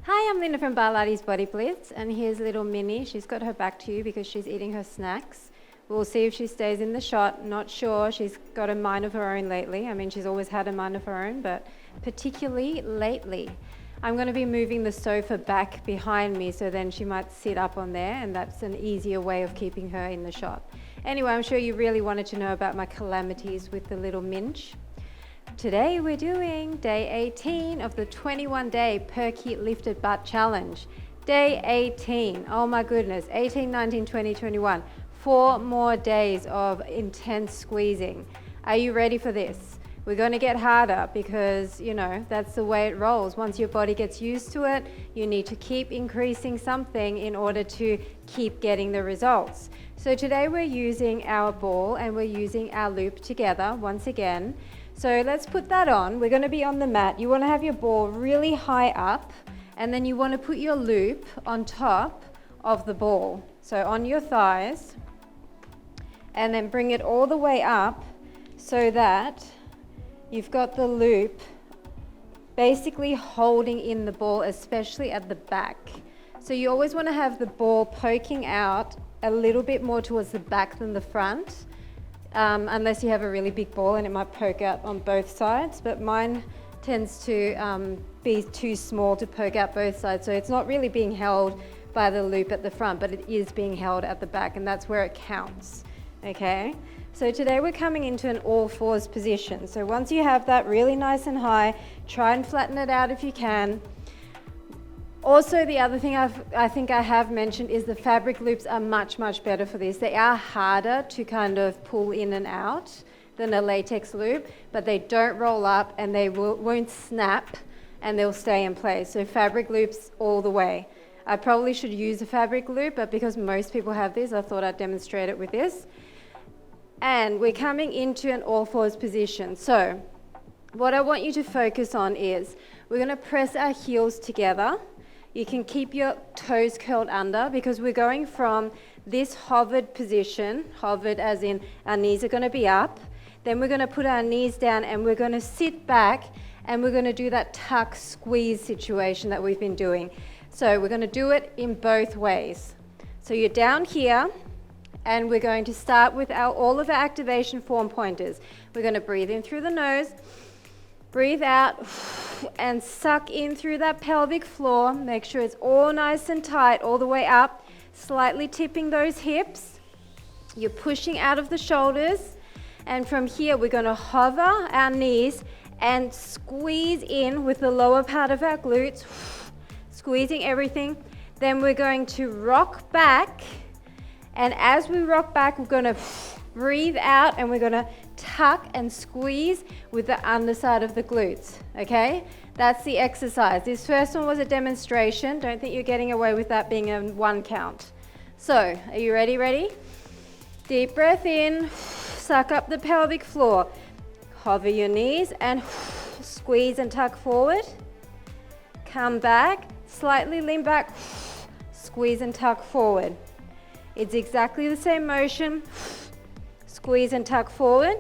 Hi, I'm Linda from Barlates Body Blitz, and here's little Minnie. She's got her back to you because she's eating her snacks. We'll see if she stays in the shot. Not sure. She's got a mind of her own lately. I mean, she's always had a mind of her own, but particularly lately. I'm going to be moving the sofa back behind me, so then she might sit up on there, and that's an easier way of keeping her in the shot. Anyway, I'm sure you really wanted to know about my calamities with the little Minch. Today we're doing day 18 of the 21-day Perky Lifted Butt Challenge. Day 18, oh my goodness, 18, 19, 20, 21. 4 more days of intense squeezing. Are you ready for this? We're going to get harder because, you know, that's the way it rolls. Once your body gets used to it, you need to keep increasing something in order to keep getting the results. So today we're using our ball and we're using our loop together once again. So let's put that on. We're going to be on the mat. You want to have your ball really high up, and then you want to put your loop on top of the ball. So on your thighs, and then bring it all the way up so that you've got the loop basically holding in the ball, especially at the back. So you always want to have the ball poking out a little bit more towards the back than the front. Unless you have a really big ball and it might poke out on both sides, but mine tends to be too small to poke out both sides, so it's not really being held by the loop at the front, but it is being held at the back, and that's where it counts. Okay, so today we're coming into an all fours position. So once you have that really nice and high, try and flatten it out if you can. Also, the other thing I think I have mentioned is the fabric loops are much, much better for this. They are harder to kind of pull in and out than a latex loop, but they don't roll up and they won't snap and they'll stay in place. So fabric loops all the way. I probably should use a fabric loop, but because most people have this, I thought I'd demonstrate it with this. And we're coming into an all fours position. So what I want you to focus on is we're going to press our heels together. You can keep your toes curled under because we're going from this hovered position, hovered as in our knees are going to be up, then we're going to put our knees down and we're going to sit back and we're going to do that tuck squeeze situation that we've been doing. So we're going to do it in both ways. So you're down here and we're going to start with all of our activation form pointers. We're going to breathe in through the nose, breathe out and suck in through that pelvic floor. Make sure it's all nice and tight all the way up, slightly tipping those hips. You're pushing out of the shoulders, and from here we're going to hover our knees and squeeze in with the lower part of our glutes, squeezing everything. Then we're going to rock back, and as we rock back we're going to breathe out and we're going to tuck and squeeze with the underside of the glutes, okay? That's the exercise. This first one was a demonstration. Don't think you're getting away with that being a 1 count. So, are you ready? Ready? Deep breath in, suck up the pelvic floor. Hover your knees and squeeze and tuck forward. Come back, slightly lean back, squeeze and tuck forward. It's exactly the same motion. Squeeze and tuck forward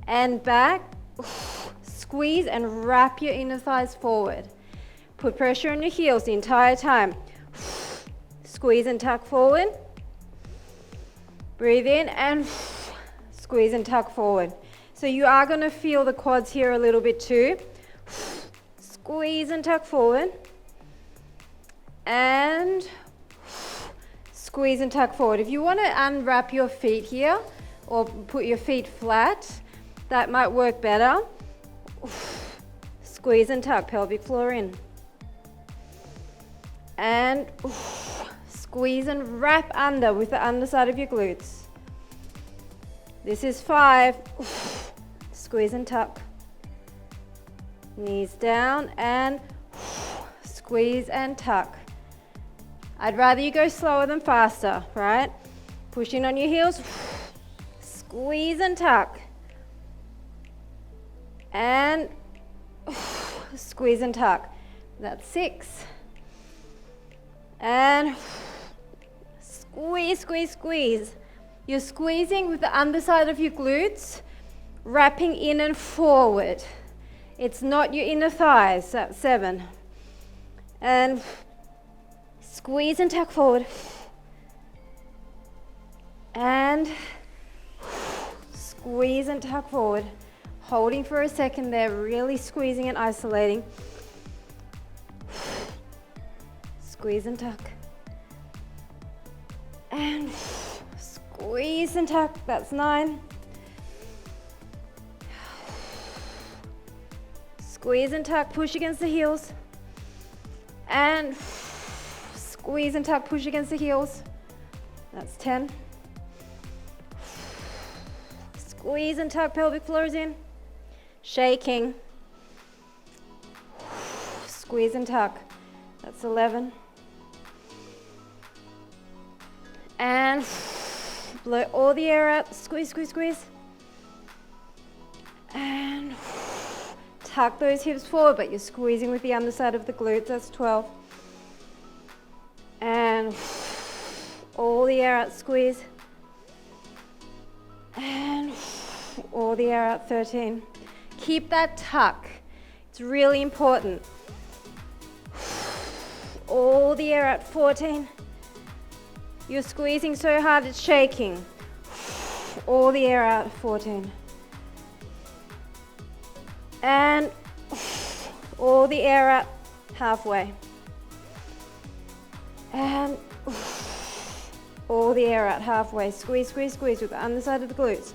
and back, squeeze and wrap your inner thighs forward. Put pressure on your heels the entire time. Squeeze and tuck forward. Breathe in and squeeze and tuck forward. So you are going to feel the quads here a little bit too. Squeeze and tuck forward and squeeze and tuck forward. If you want to unwrap your feet here or put your feet flat, that might work better. Squeeze and tuck, pelvic floor in. And squeeze and wrap under with the underside of your glutes. This is 5. Squeeze and tuck. Knees down and squeeze and tuck. I'd rather you go slower than faster, right? Push in on your heels, squeeze and tuck. And squeeze and tuck. That's 6. And squeeze, squeeze, squeeze. You're squeezing with the underside of your glutes, wrapping in and forward. It's not your inner thighs. That's 7. And squeeze and tuck forward. And squeeze and tuck forward. Holding for a second there, really squeezing and isolating. Squeeze and tuck. And squeeze and tuck, that's 9. Squeeze and tuck, push against the heels. And squeeze and tuck, push against the heels. That's 10. Squeeze and tuck, pelvic floors in. Shaking. Squeeze and tuck. That's 11. And blow all the air out. Squeeze, squeeze, squeeze. And tuck those hips forward, but you're squeezing with the underside of the glutes. That's 12. And all the air out, squeeze. And all the air out, 13. Keep that tuck. It's really important. All the air out, 14. You're squeezing so hard it's shaking. All the air out, 14. And all the air out, halfway. And all the air out, halfway. Squeeze, squeeze, squeeze with the underside of the glutes.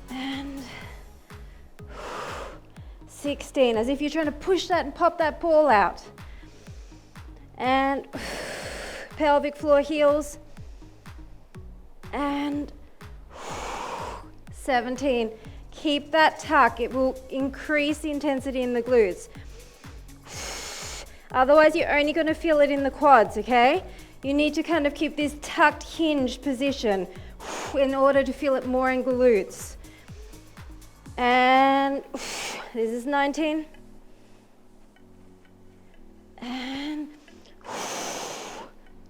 And 16, as if you're trying to push that and pop that ball out. And pelvic floor heels. And 17. Keep that tuck. It will increase the intensity in the glutes. Otherwise, you're only going to feel it in the quads, okay? You need to kind of keep this tucked, hinged position in order to feel it more in glutes. And this is 19. And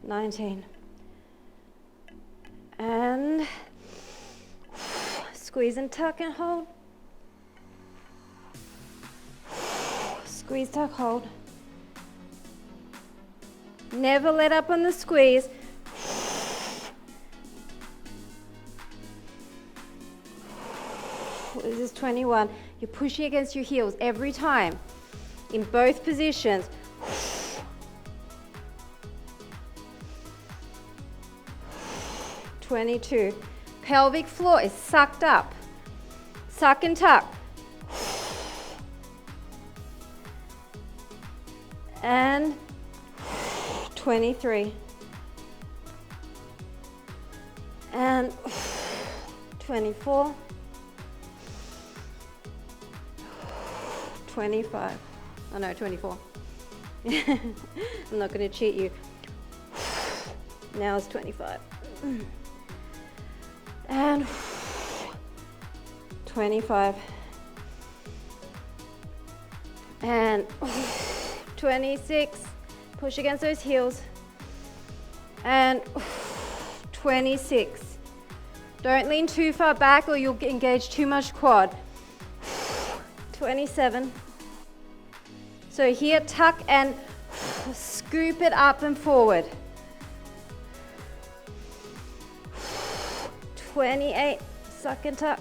19. And squeeze and tuck and hold. Squeeze, tuck, hold. Never let up on the squeeze. This is 21. You're pushing against your heels every time in both positions. 22. Pelvic floor is sucked up. Suck and tuck. And 23. And 24. 25. Oh no, 24. I'm not going to cheat you. Now it's 25. And 25. And 26. Push against those heels. And 26. Don't lean too far back or you'll engage too much quad. 27. So here, tuck and scoop it up and forward. 28. Suck and tuck.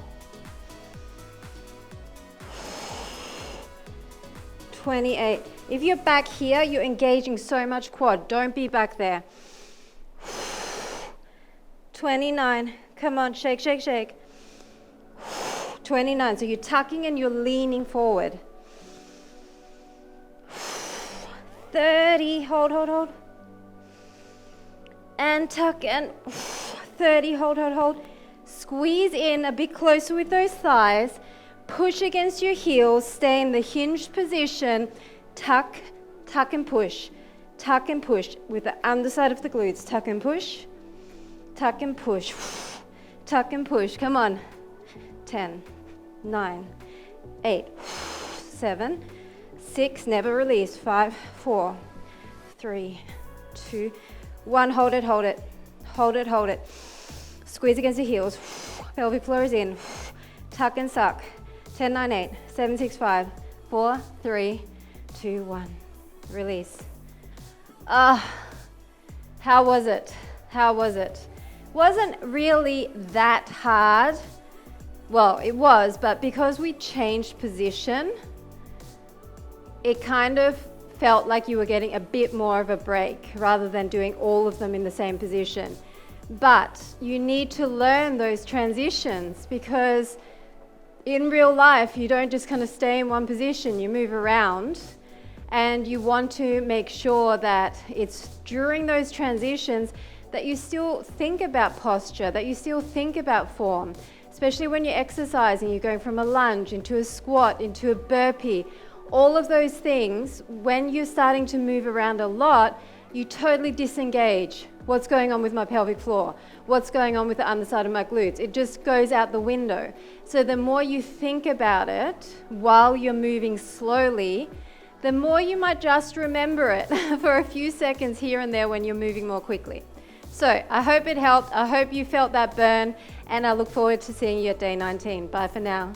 28. If you're back here, you're engaging so much quad. Don't be back there. 29. Come on, shake, shake, shake. 29. So you're tucking and you're leaning forward. 30. Hold, hold, hold. And tuck and 30. Hold, hold, hold. Squeeze in a bit closer with those thighs. Push against your heels. Stay in the hinged position. Tuck, tuck and push. Tuck and push with the underside of the glutes. Tuck and push. Tuck and push. Tuck and push. Come on. 10, 9, 8, 7, 6. Never release. 5, 4, 3, 2, 1. Hold it, hold it. Hold it, hold it. Squeeze against the heels. Pelvic floor is in. Tuck and suck. 10, 9, 8, 7, 6, 5, 4, 3, 2, 1. Release. How was it? How was it? Wasn't really that hard. Well, it was, but because we changed position, it kind of felt like you were getting a bit more of a break rather than doing all of them in the same position. But you need to learn those transitions, because in real life, you don't just kind of stay in one position, you move around, and you want to make sure that it's during those transitions that you still think about posture, that you still think about form, especially when you're exercising, you're going from a lunge into a squat, into a burpee. All of those things, when you're starting to move around a lot, you totally disengage. What's going on with my pelvic floor? What's going on with the underside of my glutes? It just goes out the window. So the more you think about it while you're moving slowly, the more you might just remember it for a few seconds here and there when you're moving more quickly. So I hope it helped. I hope you felt that burn, and I look forward to seeing you at day 19. Bye for now.